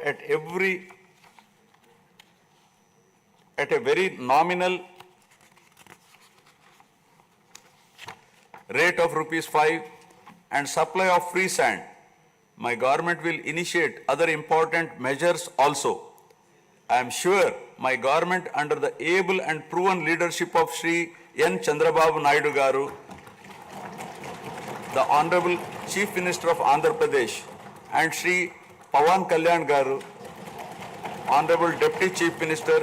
at a very nominal rate of ₹5 and supply of free sand. My government will initiate other important measures also. I am sure my government, under the able and proven leadership of Shri N. Chandrababu Naidu Garu, the Honorable Chief Minister of Andhra Pradesh, and Shri Pawan Kalyan Garu, Honorable Deputy Chief Minister,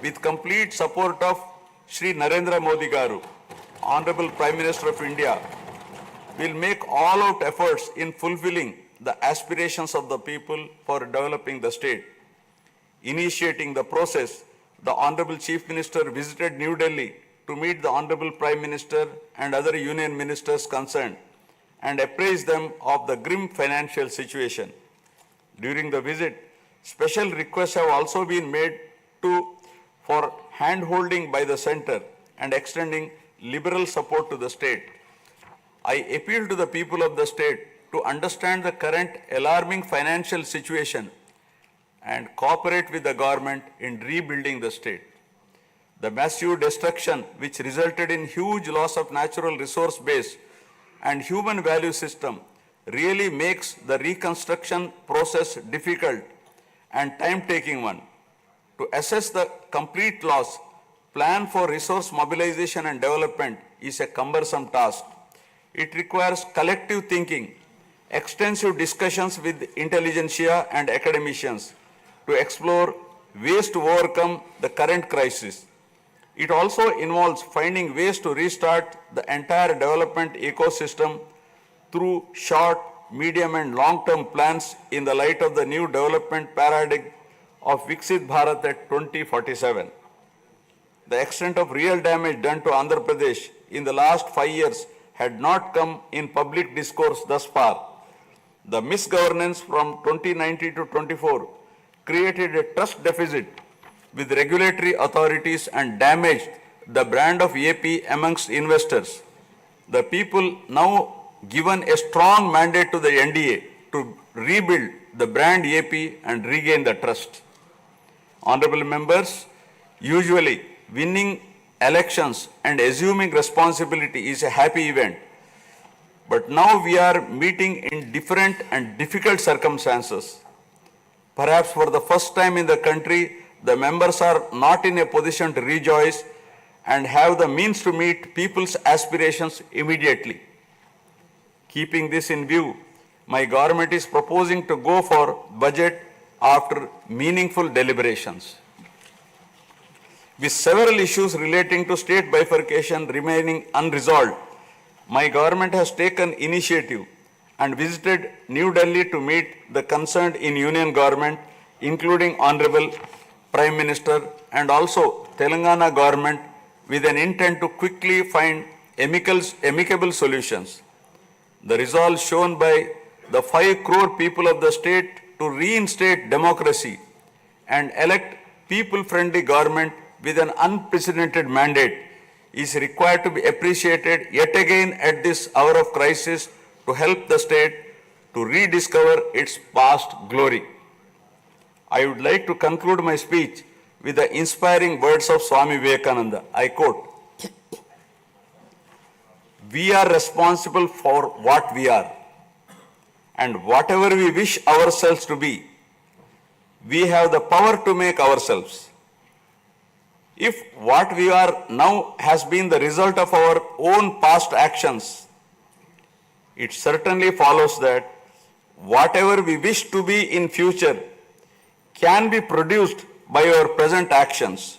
with complete support of Shri Narendra Modi Garu, Honorable Prime Minister of India, will make all-out efforts in fulfilling the aspirations of the people for developing the state. Initiating the process, the Honorable Chief Minister visited New Delhi to meet the Honorable Prime Minister and other union ministers concerned and apprise them of the grim financial situation. During the visit, special requests have also been made for hand-holding by the centre and extending liberal support to the state. I appeal to the people of the state to understand the current alarming financial situation and cooperate with the government in rebuilding the state. The massive destruction which resulted in huge loss of natural resource base and human value system really makes the reconstruction process difficult and time-taking one. To assess the complete loss, plan for resource mobilization and development is a cumbersome task. It requires collective thinking, extensive discussions with intelligentsia and academicians to explore ways to overcome the current crisis. It also involves finding ways to restart the entire development ecosystem through short, medium and long-term plans in the light of the new development paradigm of Viksit Bharat at 2047. The extent of real damage done to Andhra Pradesh in the last 5 years had not come in public discourse thus far. The misgovernance from 2019 to 24 created a trust deficit with regulatory authorities and damaged the brand of AP amongst investors. The people now given a strong mandate to the NDA to rebuild the brand AP and regain the trust. Honorable members, usually winning elections and assuming responsibility is a happy event. But now we are meeting in different and difficult circumstances. Perhaps for the first time in the country, the members are not in a position to rejoice and have the means to meet people's aspirations immediately. Keeping this in view, my government is proposing to go for budget after meaningful deliberations. With several issues relating to state bifurcation remaining unresolved, my government has taken initiative and visited New Delhi to meet the concerned in union government, including Honorable Prime Minister and also Telangana government, with an intent to quickly find amicable solutions. The resolve shown by the 5 crore people of the state to reinstate democracy and elect people-friendly government with an unprecedented mandate is required to be appreciated yet again at this hour of crisis to help the state to rediscover its past glory. I would like to conclude my speech with the inspiring words of Swami Vivekananda. I quote, "We are responsible for what we are, and whatever we wish ourselves to be, we have the power to make ourselves. If what we are now has been the result of our own past actions, it certainly follows that whatever we wish to be in future can be produced by our present actions.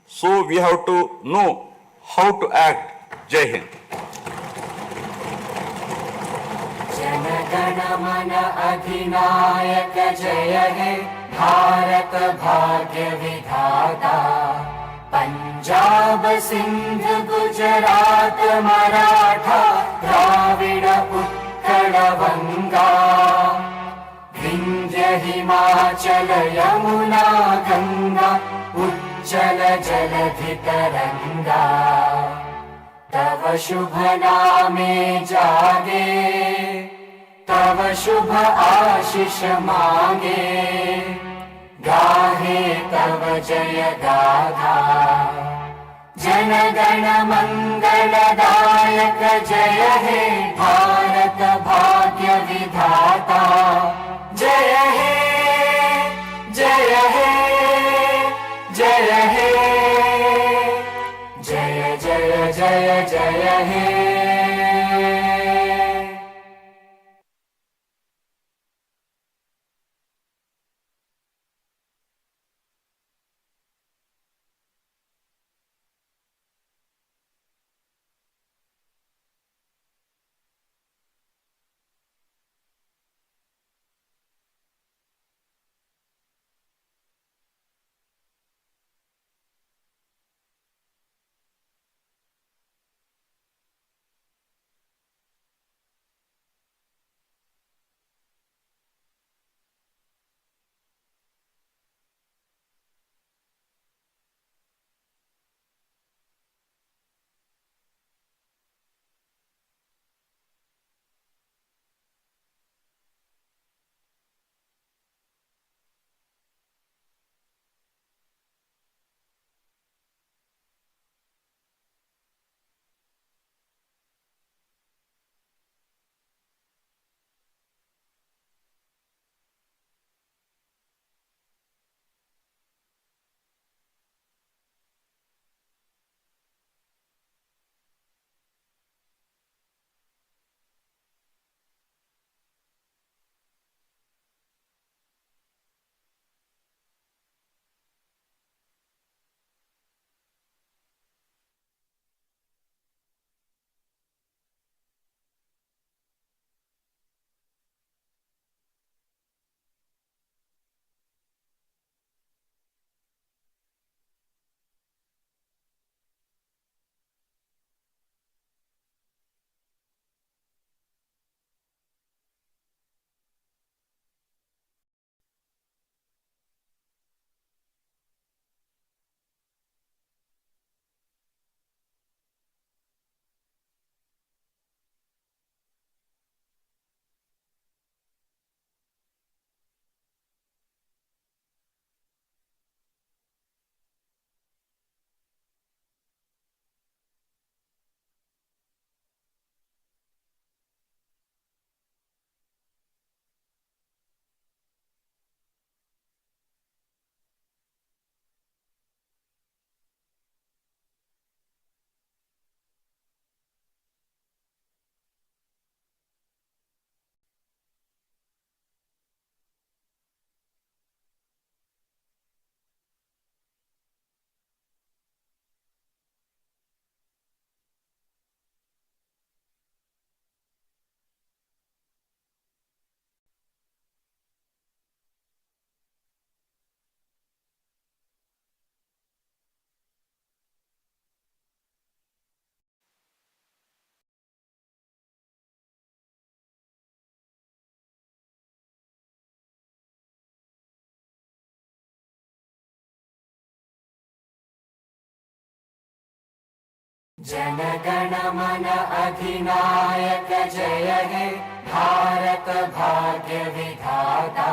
So we have to know how to act." Jai Hind. जनगण मन अधिनायक जय हे भारत भाग्य विधाता। पंजाब सिंध गुजरात मराठा द्राविड़ उत्कल बंगा। विंध्य हिमाचल यमुना गंगा उज्जल जलधि तरंगा। तव शुभ नामे जागे तव शुभ आशीष मांगे, गाहे तव जय गाथा। जन गण मंगलदायक जय हे भारत भाग्य विधाता। जय हे जय हे जय हे जय जय जय जय हे। जन गण मन अधिनायक जय हे भारत भाग्य विधाता।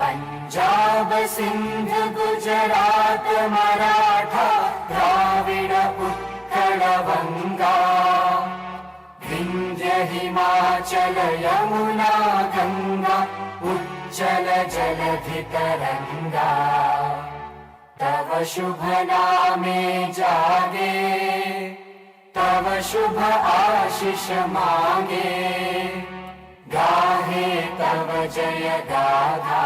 पंजाब सिंध गुजरात मराठा द्राविड उत्कल बंगा। विंध्य हिमाचल यमुना गंगा उज्जल जलधि तरंगा। तव शुभ नामे जागे, तव शुभ आशीष मांगे, गाहे तव जय गाथा।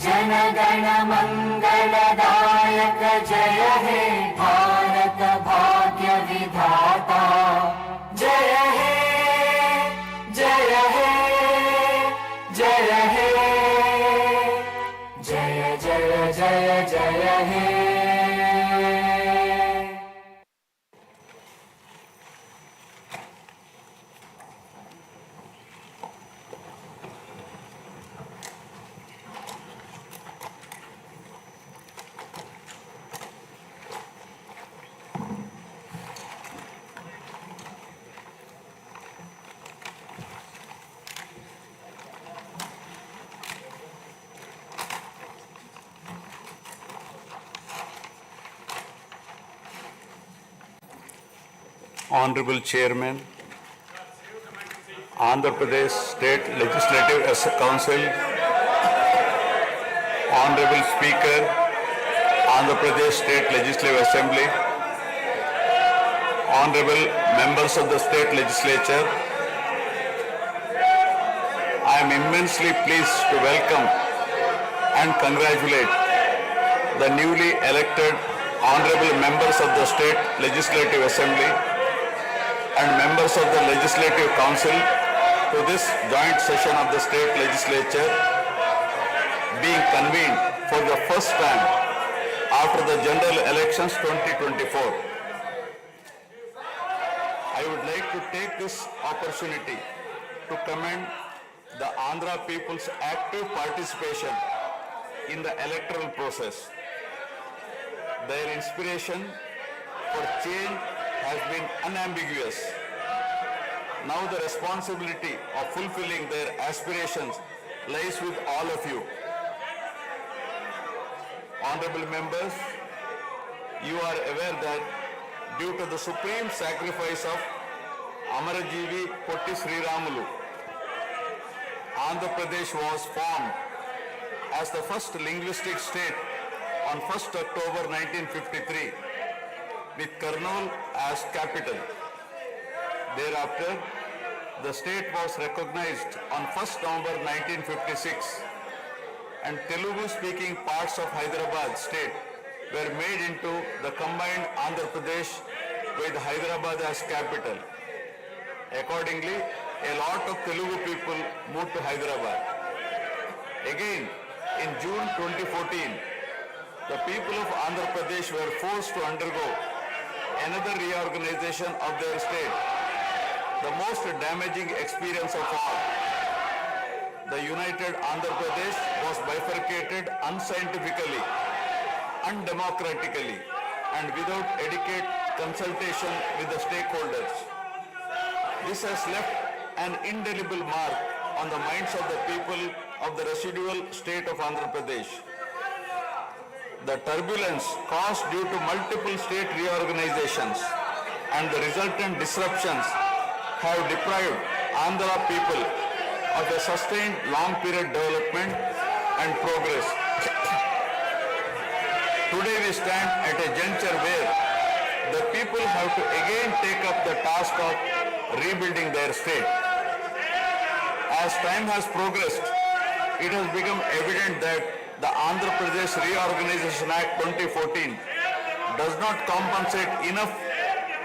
जन गण मंगलदायक जय हे भारत भाग्य विधाता। जय हे जय हे जय हे जय जय जय जय हे। Honorable Chairman, Andhra Pradesh State Legislative Council, Honorable Speaker, Andhra Pradesh State Legislative Assembly, Honorable members of the State Legislature, I am immensely pleased to welcome and congratulate the newly elected Honorable members of the State Legislative Assembly and members of the Legislative Council to this joint session of the State Legislature being convened for the first time after the general elections 2024. I would like to take this opportunity to commend the Andhra people's active participation in the electoral process. Their inspiration for change has been unambiguous. Now the responsibility of fulfilling their aspirations lies with all of you. Honorable members, you are aware that due to the supreme sacrifice of Amarajeevi Potti Sriramulu, Andhra Pradesh was formed as the first linguistic state on 1st October 1953 with Kurnool as capital. Thereafter, the state was recognized on 1st November 1956 and Telugu-speaking parts of Hyderabad state were made into the combined Andhra Pradesh with Hyderabad as capital. Accordingly, a lot of Telugu people moved to Hyderabad. Again, in June 2014, the people of Andhra Pradesh were forced to undergo another reorganization of their state, the most damaging experience of all. The united Andhra Pradesh was bifurcated unscientifically, undemocratically, and without adequate consultation with the stakeholders. This has left an indelible mark on the minds of the people of the residual state of Andhra Pradesh. The turbulence caused due to multiple state reorganizations and the resultant disruptions have deprived Andhra people of a sustained long period development and progress. Today we stand at a juncture where the people have to again take up the task of rebuilding their state. As time has progressed, it has become evident that the Andhra Pradesh Reorganization Act 2014 does not compensate enough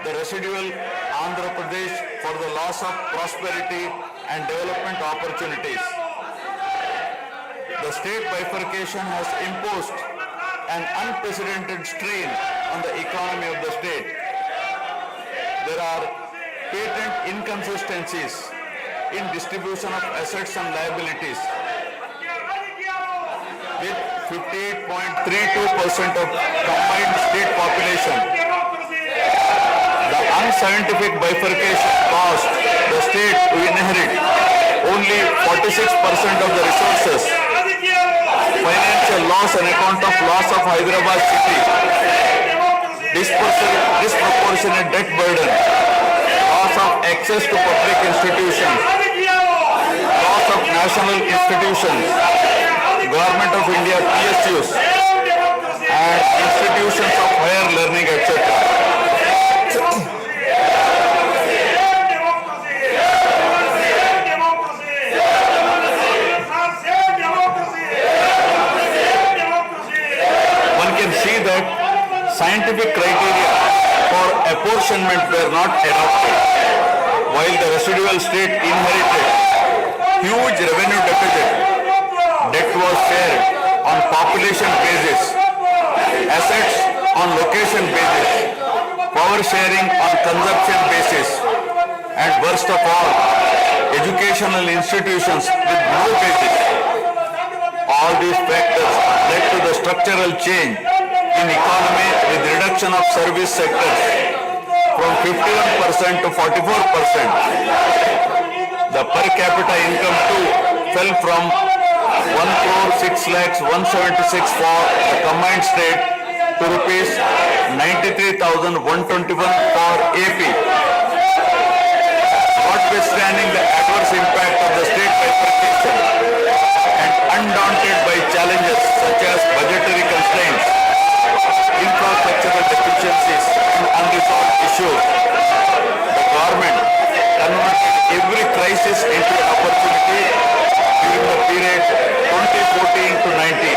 the residual Andhra Pradesh for the loss of prosperity and development opportunities. The state bifurcation has imposed an unprecedented strain on the economy of the state. There are patent inconsistencies in distribution of assets and liabilities, with 58.32% of combined state population. The unscientific bifurcation caused the state to inherit only 46% of the resources, financial loss on account of loss of Hyderabad city, disproportionate debt burden, loss of access to public institutions, loss of national institutions, Government of India PSUs, and institutions of higher learning, etc. One can see that scientific criteria for apportionment were not adopted, while the residual state inherited huge revenue deficit. Debt was shared on population basis, assets on location basis, power sharing on consumption basis, and worst of all, educational institutions with no basis. All these factors led to the structural change in economy with reduction of service sectors from 51% to 44%. The per capita income too fell from 1,06,176 for the combined state to rupees 93,121 for AP notwithstanding the adverse impact of the state bifurcation and undaunted by challenges such as budgetary constraints, infrastructural deficiencies, and unresolved issues, the government converted every crisis into an opportunity during the period 2014 to 19.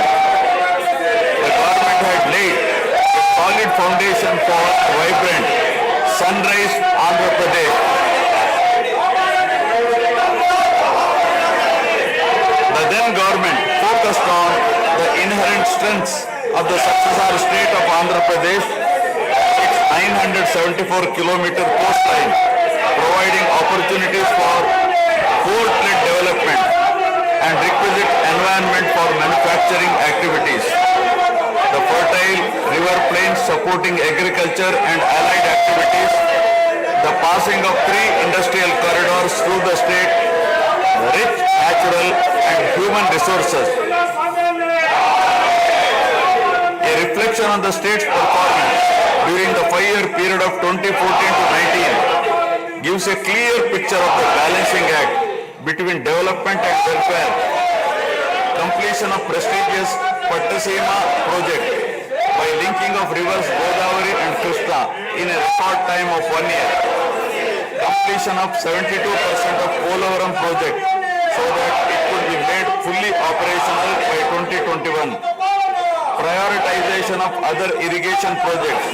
The government had laid a solid foundation for a vibrant, sunrise Andhra Pradesh. The then government focused on the inherent strengths of the successor state of Andhra Pradesh, its 974-kilometer coastline, providing opportunities for port-led development and requisite environment for manufacturing activities. The fertile river plains supporting agriculture and allied activities, the passing of 3 industrial corridors through the state, the rich natural and human resources. A reflection on the state's performance during the 5-year period of 2014 to 19 gives a clear picture of the balancing act between development and welfare. Completion of prestigious Pattasima project by linking of rivers Godavari and Krishna in a short time of 1 year. Completion of 72% of Polavaram project so that it could be made fully operational by 2021. Prioritization of other irrigation projects,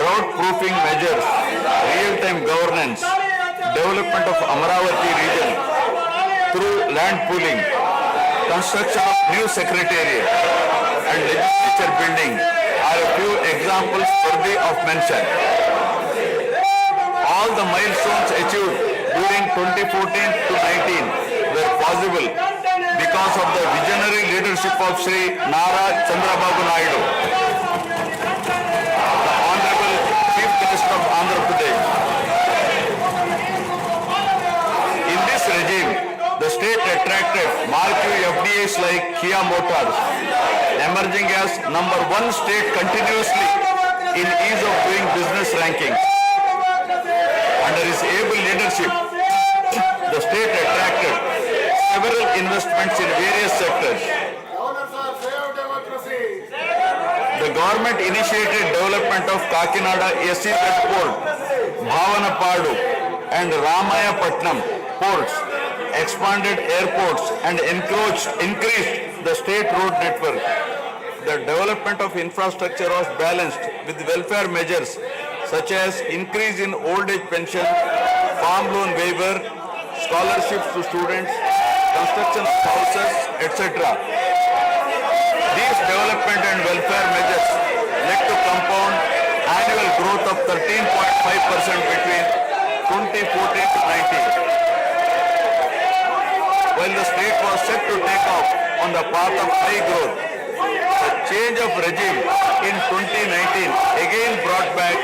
drought proofing measures, real-time governance, development of Amaravati region through land pooling, construction of new secretariat and legislature building are a few examples worthy of mention. All the milestones achieved during 2014 to 19 were possible because of the visionary leadership of Sri Chandrababu, the Honorable Chief Minister of Andhra Pradesh. In this regime, the state attracted marquee FDIs like Kia Motors, emerging as #1 state continuously in ease of doing business rankings. Under his able leadership, the state attracted several investments in various sectors. The government initiated development of Kakinada SEZ port, Bhavanapadu and Ramayapatnam ports, expanded airports and increased the state road network. The development of infrastructure was balanced with welfare measures such as increase in old age pension, farm loan waiver, scholarships to students, construction of houses, etc. These development and welfare measures led to compound annual growth of 13.5% between 2014 to 19. While the state was set to take off on the path of high growth, the change of regime in 2019 again brought back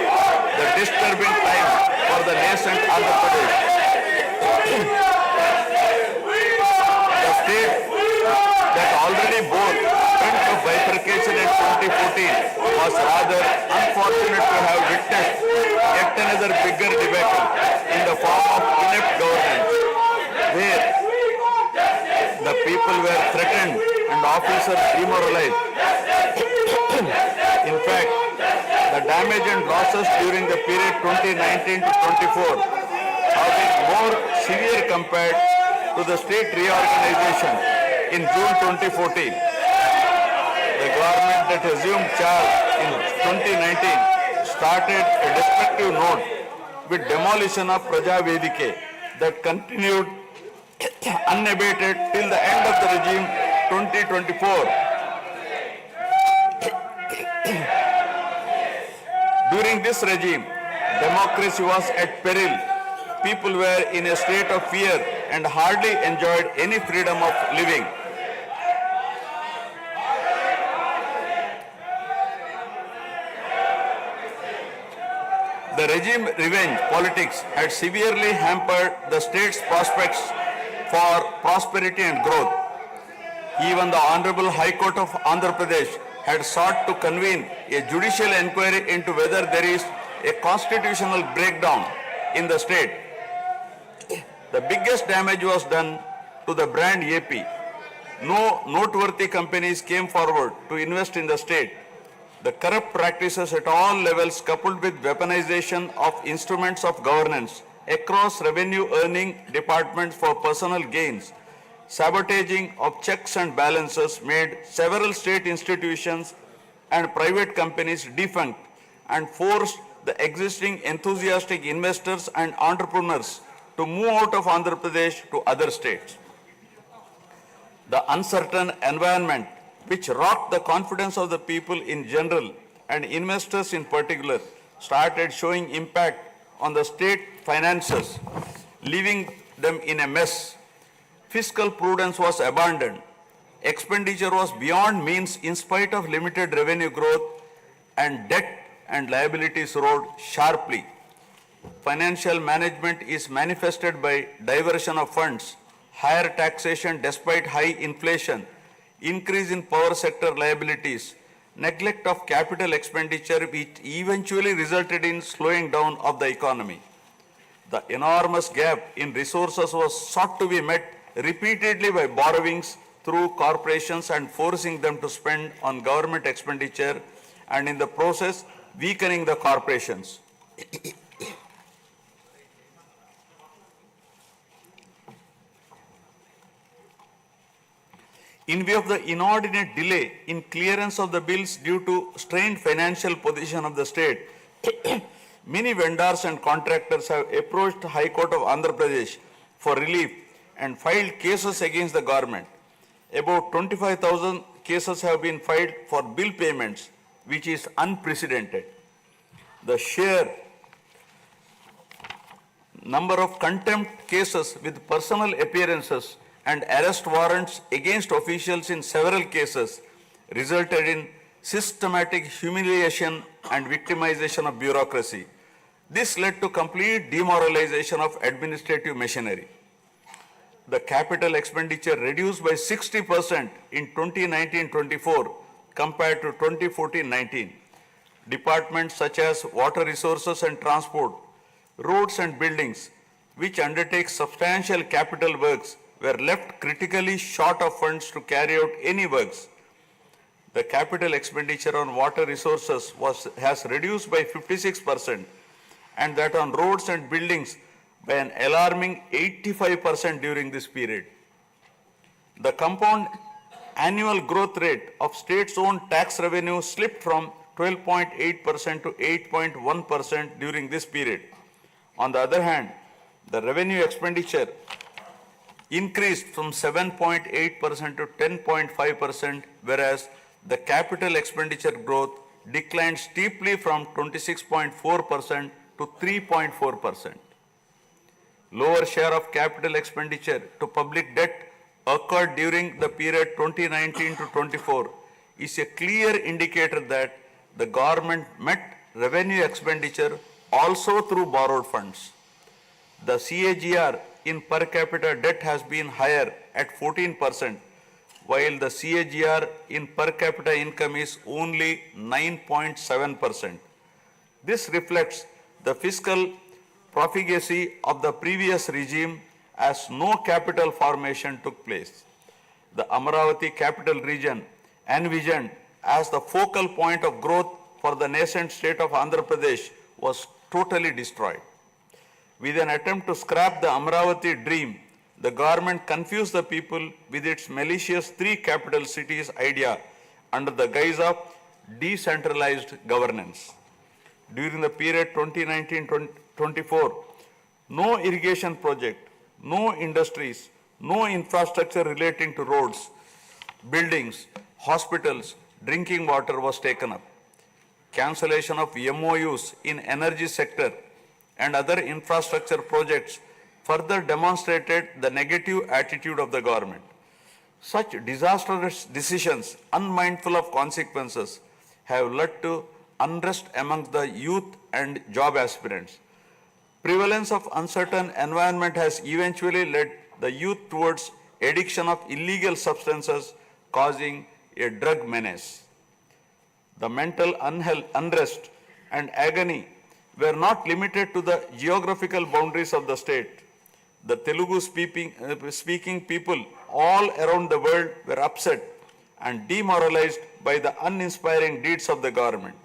the disturbing time for the nascent Andhra Pradesh. The state that already bore front of bifurcation in 2014 was rather unfortunate to have witnessed yet another bigger debacle in the form of inept governance, where the people were threatened and officers demoralized. In fact, the damage and losses during the period 2019 to 24 have been more severe compared to the state reorganization in June 2014. The government that assumed charge in 2019 started a destructive note with demolition of Praja Vedike that continued unabated till the end of the regime 2024. During this regime, democracy was at peril. People were in a state of fear and hardly enjoyed any freedom of living. The regime revenge politics had severely hampered the state's prospects for prosperity and growth. Even the Honorable High Court of Andhra Pradesh had sought to convene a judicial inquiry into whether there is a constitutional breakdown in the state. The biggest damage was done to the brand AP. No noteworthy companies came forward to invest in the state. The corrupt practices at all levels, coupled with weaponization of instruments of governance across revenue earning departments for personal gains, sabotaging of checks and balances, made several state institutions and private companies defunct and forced the existing enthusiastic investors and entrepreneurs to move out of Andhra Pradesh to other states. The uncertain environment which rocked the confidence of the people in general and investors in particular started showing impact on the state finances, leaving them in a mess. Fiscal prudence was abandoned. Expenditure was beyond means in spite of limited revenue growth, and debt and liabilities rose sharply. Financial management is manifested by diversion of funds, higher taxation despite high inflation, increase in power sector liabilities, neglect of capital expenditure which eventually resulted in slowing down of the economy. The enormous gap in resources was sought to be met repeatedly by borrowings through corporations and forcing them to spend on government expenditure, and in the process weakening the corporations. In view of the inordinate delay in clearance of the bills due to strained financial position of the state, many vendors and contractors have approached the High Court of Andhra Pradesh for relief and filed cases against the government. About 25,000 cases have been filed for bill payments, which is unprecedented. The sheer number of contempt cases with personal appearances and arrest warrants against officials in several cases resulted in systematic humiliation and victimization of bureaucracy. This led to complete demoralization of administrative machinery. The capital expenditure reduced by 60% in 2019-24 compared to 2014-19. Departments such as water resources and transport, roads and buildings, which undertake substantial capital works, were left critically short of funds to carry out any works. The capital expenditure on water resources has reduced by 56%, and that on roads and buildings by an alarming 85% during this period. The compound annual growth rate of state's own tax revenue slipped from 12.8% to 8.1% during this period. On the other hand, the revenue expenditure increased from 7.8% to 10.5%, whereas the capital expenditure growth declined steeply from 26.4% to 3.4%. Lower share of capital expenditure to public debt occurred during the period 2019 to 24 is a clear indicator that the government met revenue expenditure also through borrowed funds. The CAGR in per capita debt has been higher at 14%, while the CAGR in per capita income is only 9.7%. This reflects the fiscal profligacy of the previous regime, as no capital formation took place. The Amaravati capital region, envisioned as the focal point of growth for the nascent state of Andhra Pradesh, was totally destroyed. With an attempt to scrap the Amaravati dream, the government confused the people with its malicious three capital cities idea under the guise of decentralized governance. During the period 2019-24, no irrigation project, no industries, no infrastructure relating to roads, buildings, hospitals, drinking water was taken up. Cancellation of MOUs in energy sector and other infrastructure projects further demonstrated the negative attitude of the government. Such disastrous decisions, unmindful of consequences, have led to unrest among the youth and job aspirants. Prevalence of uncertain environment has eventually led the youth towards addiction of illegal substances, causing a drug menace. The mental unrest and agony were not limited to the geographical boundaries of the state. The Telugu speaking people all around the world were upset and demoralized by the uninspiring deeds of the government.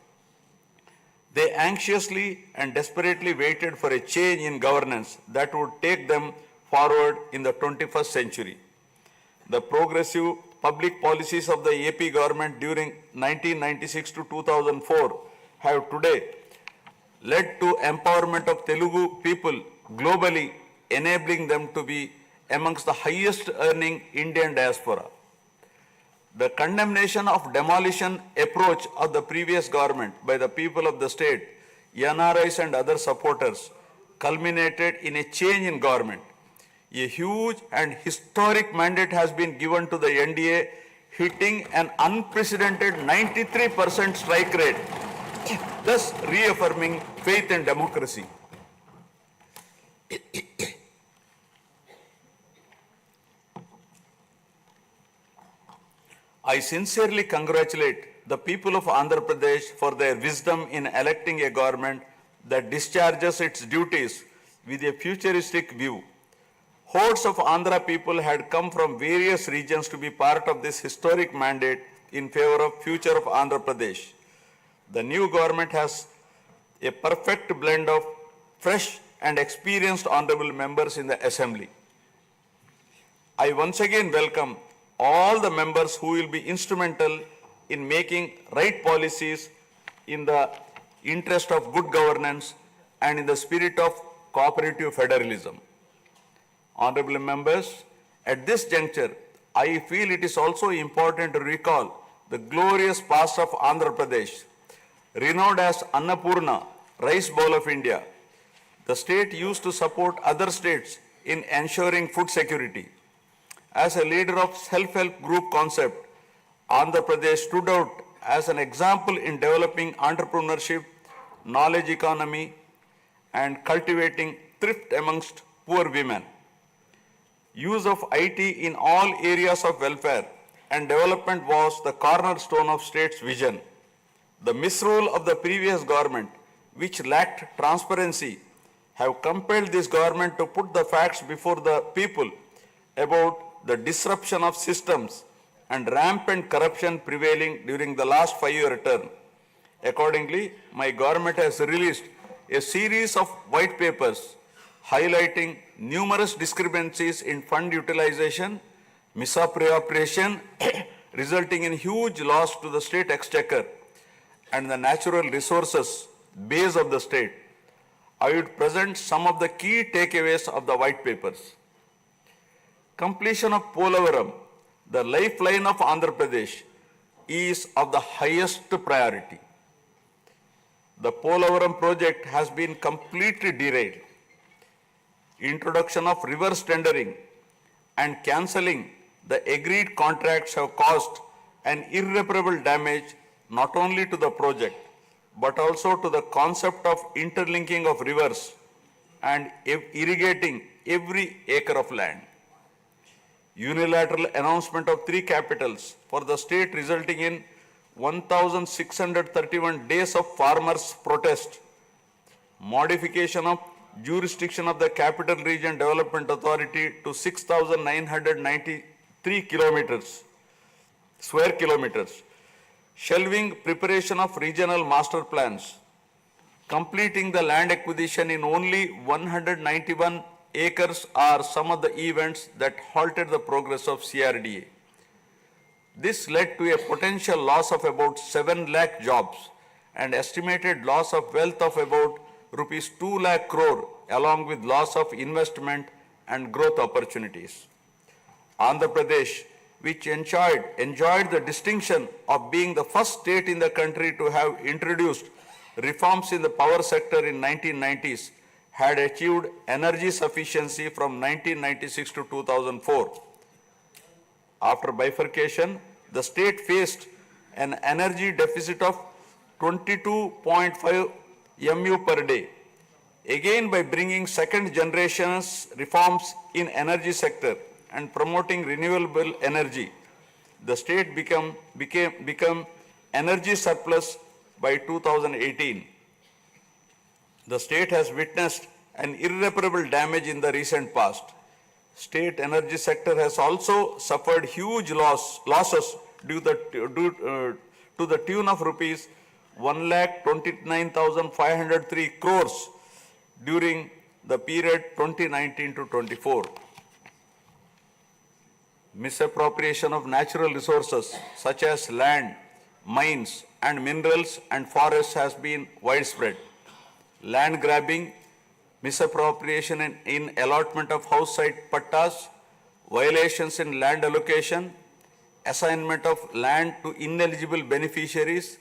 They anxiously and desperately waited for a change in governance that would take them forward in the 21st century. The progressive public policies of the AP government during 1996 to 2004 have today led to empowerment of Telugu people globally, enabling them to be amongst the highest earning Indian diaspora. The condemnation of demolition approach of the previous government by the people of the state, NRIs and other supporters, culminated in a change in government. A huge and historic mandate has been given to the NDA, hitting an unprecedented 93% strike rate, thus reaffirming faith in democracy. I sincerely congratulate the people of Andhra Pradesh for their wisdom in electing a government that discharges its duties with a futuristic view. Hordes of Andhra people had come from various regions to be part of this historic mandate in favor of future of Andhra Pradesh. The new government has a perfect blend of fresh and experienced honorable members in the assembly. I once again welcome all the members who will be instrumental in making right policies in the interest of good governance and in the spirit of cooperative federalism. Honorable members, at this juncture, I feel it is also important to recall the glorious past of Andhra Pradesh, renowned as Annapurna, rice bowl of India. The state used to support other states in ensuring food security. As a leader of self-help group concept, Andhra Pradesh stood out as an example in developing entrepreneurship, knowledge economy, and cultivating thrift amongst poor women. Use of IT in all areas of welfare and development was the cornerstone of state's vision. The misrule of the previous government, which lacked transparency, have compelled this government to put the facts before the people about the disruption of systems and rampant corruption prevailing during the last 5-year term. Accordingly, my government has released a series of white papers highlighting numerous discrepancies in fund utilization, misappropriation, resulting in huge loss to the state exchequer and the natural resources base of the state. I would present some of the key takeaways of the white papers. Completion of Polavaram, the lifeline of Andhra Pradesh, is of the highest priority. The Polavaram project has been completely derailed. Introduction of reverse tendering and cancelling the agreed contracts have caused an irreparable damage not only to the project but also to the concept of interlinking of rivers and irrigating every acre of land. Unilateral announcement of 3 capitals for the state resulting in 1,631 days of farmers' protest. Modification of jurisdiction of the Capital Region Development Authority to 6,993 square kilometers. Shelving preparation of regional master plans. Completing the land acquisition in only 191 acres are some of the events that halted the progress of CRDA. This led to a potential loss of about 7 lakh jobs and estimated loss of wealth of about rupees 2 lakh crore along with loss of investment and growth opportunities. Andhra Pradesh, which enjoyed the distinction of being the first state in the country to have introduced reforms in the power sector in 1990s, had achieved energy sufficiency from 1996 to 2004. After bifurcation, the state faced an energy deficit of 22.5 MU per day. Again, by bringing second generation's reforms in energy sector and promoting renewable energy, the state became energy surplus by 2018. The state has witnessed and irreparable damage in the recent past. State energy sector has also suffered huge losses to the tune of rupees 1,29,503 crores during the period 2019 to 24. Misappropriation of natural resources such as land, mines and minerals and forests has been widespread. Land grabbing, misappropriation in allotment of house site pattas, violations in land allocation, assignment of land to ineligible beneficiaries,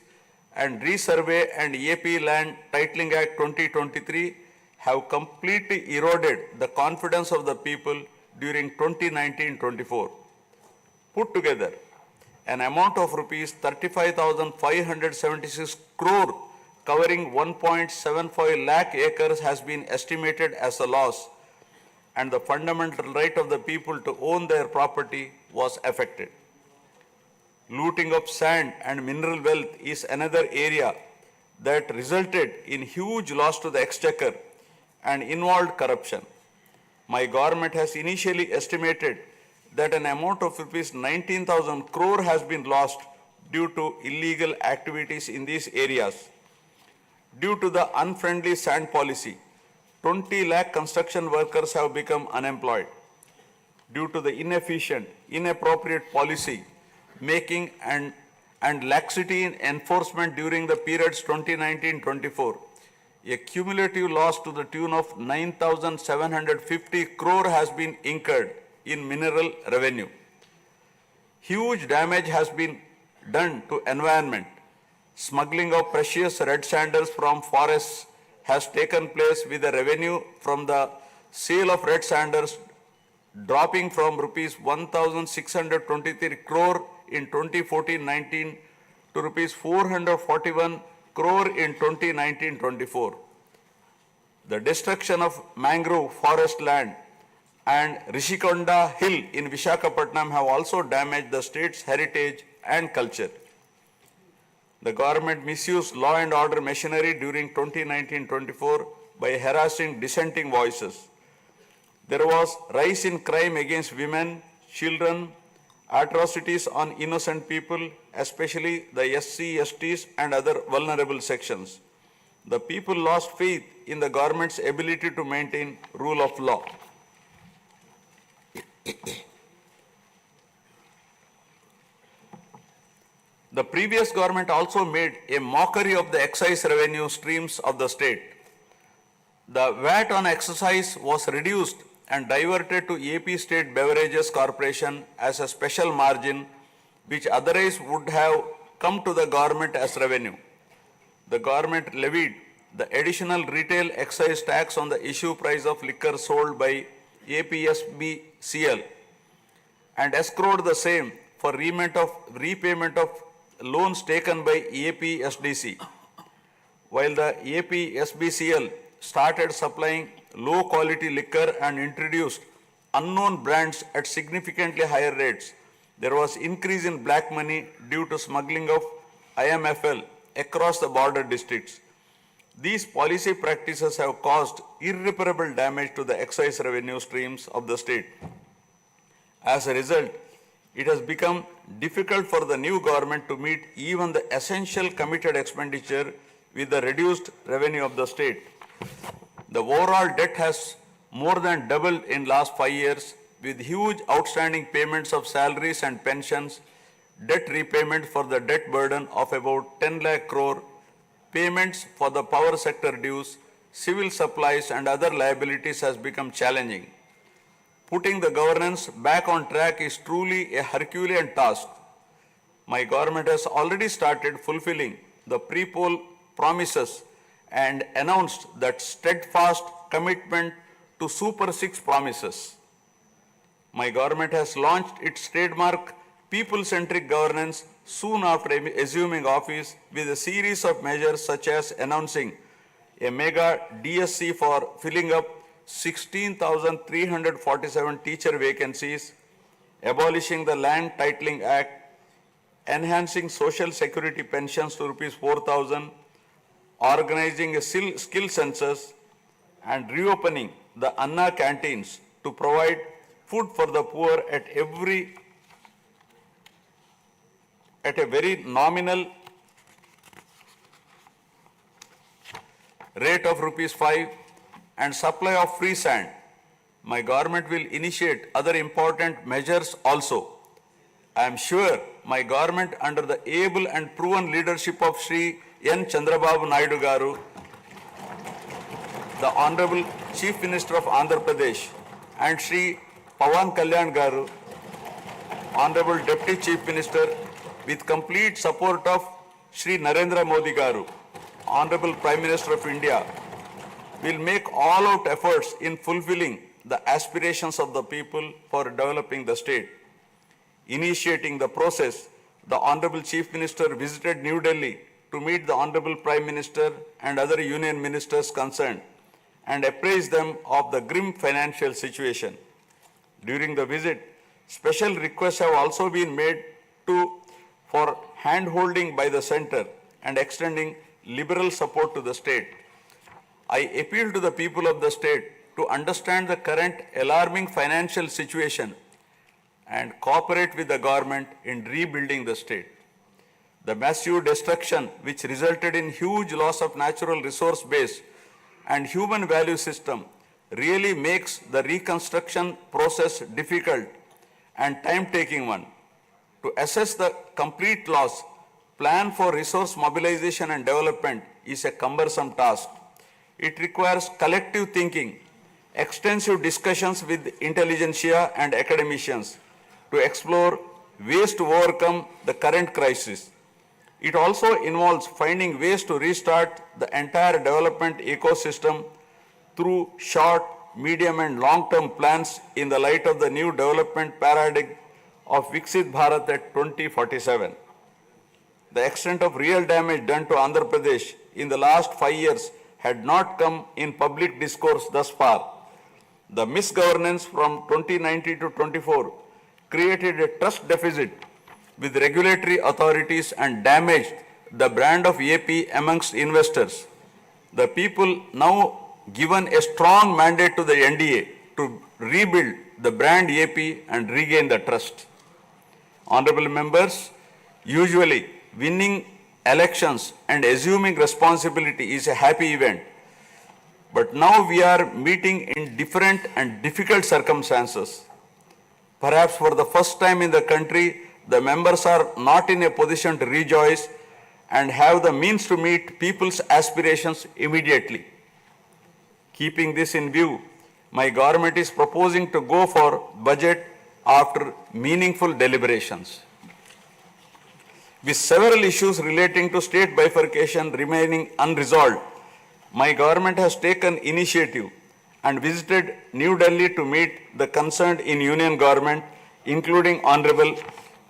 and Resurvey and AP Land Titling Act 2023 have completely eroded the confidence of the people during 2019-24. Put together, an amount of rupees 35,576 crore covering 1.75 lakh acres has been estimated as a loss, and the fundamental right of the people to own their property was affected. Looting of sand and mineral wealth is another area that resulted in huge loss to the exchequer and involved corruption. My government has initially estimated that an amount of rupees 19,000 crore has been lost due to illegal activities in these areas. Due to the unfriendly sand policy, 20 lakh construction workers have become unemployed. Due to the inefficient, inappropriate policy making and laxity in enforcement during the periods 2019-24, a cumulative loss to the tune of 9,750 crore has been incurred in mineral revenue. Huge damage has been done to environment. Smuggling of precious red sanders from forests has taken place, with the revenue from the sale of red sanders dropping from rupees 1,623 crore in 2014-19 to rupees 441 crore in 2019-24. The destruction of mangrove forest land and Rishikonda Hill in Visakhapatnam have also damaged the state's heritage and culture. The government misused law and order machinery during 2019-24 by harassing dissenting voices. There was rise in crime against women, children, atrocities on innocent people, especially the SC, STs and other vulnerable sections. The people lost faith in the government's ability to maintain rule of law. The previous government also made a mockery of the excise revenue streams of the state. The VAT on excise was reduced and diverted to AP State Beverages Corporation as a special margin, which otherwise would have come to the government as revenue. The government levied the additional retail excise tax on the issue price of liquor sold by APSBCL and escrowed the same for repayment of loans taken by APSDC. While the APSBCL started supplying low quality liquor and introduced unknown brands at significantly higher rates, there was increase in black money due to smuggling of IMFL across the border districts. These policy practices have caused irreparable damage to the excise revenue streams of the state. As a result, it has become difficult for the new government to meet even the essential committed expenditure with the reduced revenue of the state. The overall debt has more than doubled in last 5 years, with huge outstanding payments of salaries and pensions, debt repayment for the debt burden of about 10 lakh crore, payments for the power sector dues, civil supplies and other liabilities has become challenging. Putting the governance back on track is truly a Herculean task. My government has already started fulfilling the pre-poll promises and announced that steadfast commitment to Super 6 promises. My government has launched its trademark people-centric governance soon after assuming office, with a series of measures such as announcing a mega DSC for filling up 16,347 teacher vacancies, abolishing the Land Titling Act, enhancing social security pensions to rupees 4,000, organizing a skill census, and reopening the Anna canteens to provide food for the poor at a very nominal rate of ₹5 and supply of free sand. My government will initiate other important measures also. I am sure my government, under the able and proven leadership of Sri N. Chandrababu Naidu Garu, the Honorable Chief Minister of Andhra Pradesh, and Sri Pawan Kalyan Garu, Honorable Deputy Chief Minister, with complete support of Sri Narendra Modi Garu, Honorable Prime Minister of India, will make all-out efforts in fulfilling the aspirations of the people for developing the state. Initiating the process, the Honorable Chief Minister visited New Delhi to meet the Honorable Prime Minister and other union ministers concerned and apprise them of the grim financial situation. During the visit, special requests have also been made for hand-holding by the centre and extending liberal support to the state. I appeal to the people of the state to understand the current alarming financial situation and cooperate with the government in rebuilding the state. The massive destruction which resulted in huge loss of natural resource base and human value system really makes the reconstruction process difficult and time-taking one. To assess the complete loss, plan for resource mobilization and development is a cumbersome task. It requires collective thinking, extensive discussions with intelligentsia and academicians to explore ways to overcome the current crisis. It also involves finding ways to restart the entire development ecosystem through short, medium and long-term plans in the light of the new development paradigm of Viksit Bharat at 2047. The extent of real damage done to Andhra Pradesh in the last 5 years had not come in public discourse thus far. The misgovernance from 2019 to 24 created a trust deficit with regulatory authorities and damaged the brand of AP amongst investors. The people now given a strong mandate to the NDA to rebuild the brand AP and regain the trust. Honorable members, usually winning elections and assuming responsibility is a happy event. But now we are meeting in different and difficult circumstances. Perhaps for the first time in the country, the members are not in a position to rejoice and have the means to meet people's aspirations immediately. Keeping this in view, my government is proposing to go for budget after meaningful deliberations. With several issues relating to state bifurcation remaining unresolved, my government has taken initiative and visited New Delhi to meet the concerned in union government, including Honorable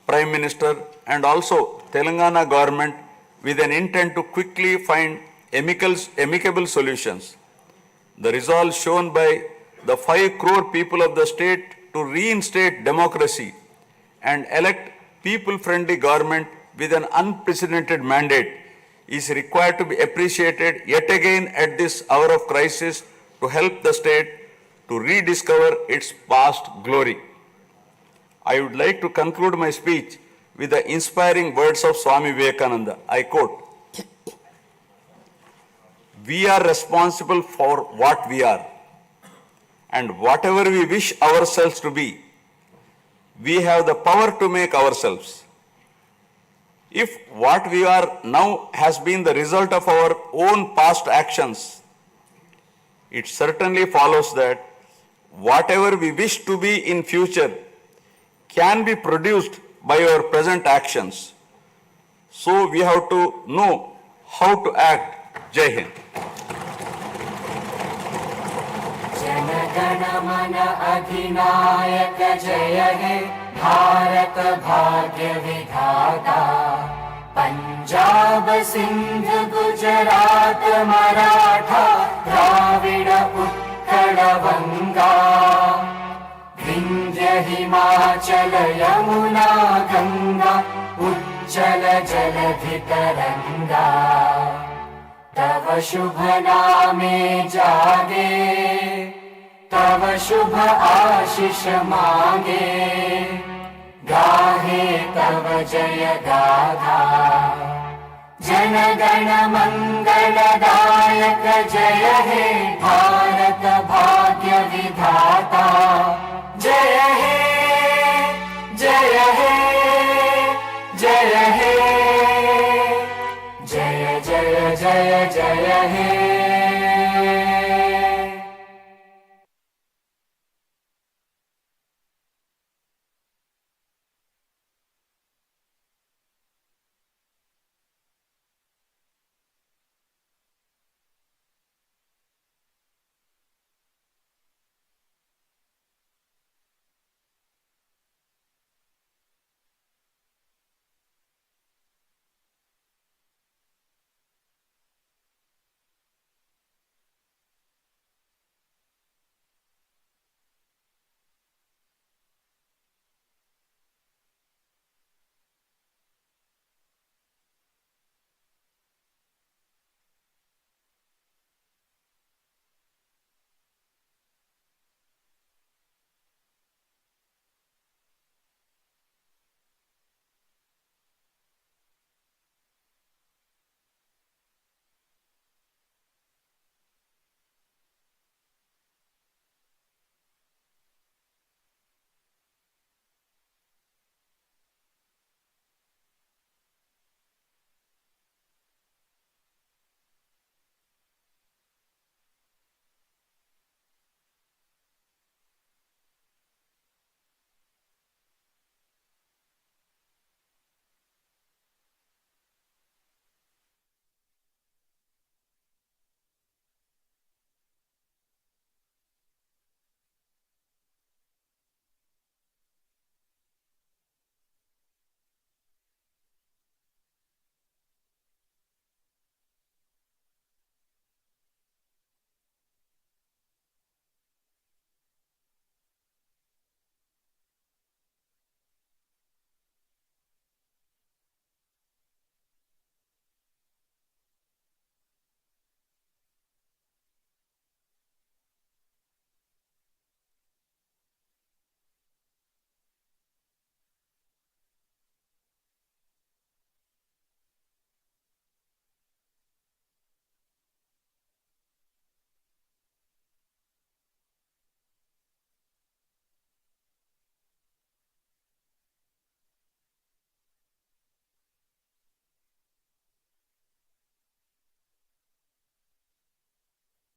Prime Minister and also Telangana government, with an intent to quickly find amicable solutions. The resolve shown by the 5 crore people of the state to reinstate democracy and elect people-friendly government with an unprecedented mandate is required to be appreciated yet again at this hour of crisis to help the state to rediscover its past glory. I would like to conclude my speech with the inspiring words of Swami Vivekananda. I quote, "We are responsible for what we are, and whatever we wish ourselves to be, we have the power to make ourselves. If what we are now has been the result of our own past actions, it certainly follows that whatever we wish to be in future can be produced by our present actions. So we have to know how to act." Jai Hind. Jana Gana मन अधिनायक जय हे भारत भाग्य विधाता पंजाब सिंध गुजरात मराठा द्राविड उत्कल बंगा विंध्य हिमाचल यमुना गंगा उज्जल जलधि तरंगा तव शुभ नामे जागे, तव शुभ आशीष मांगे, गाहे तव जय गाथा। जन गण मंगलदायक जय हे भारत भाग्य विधाता। जय हे जय हे जय हे, जय जय जय जय हे।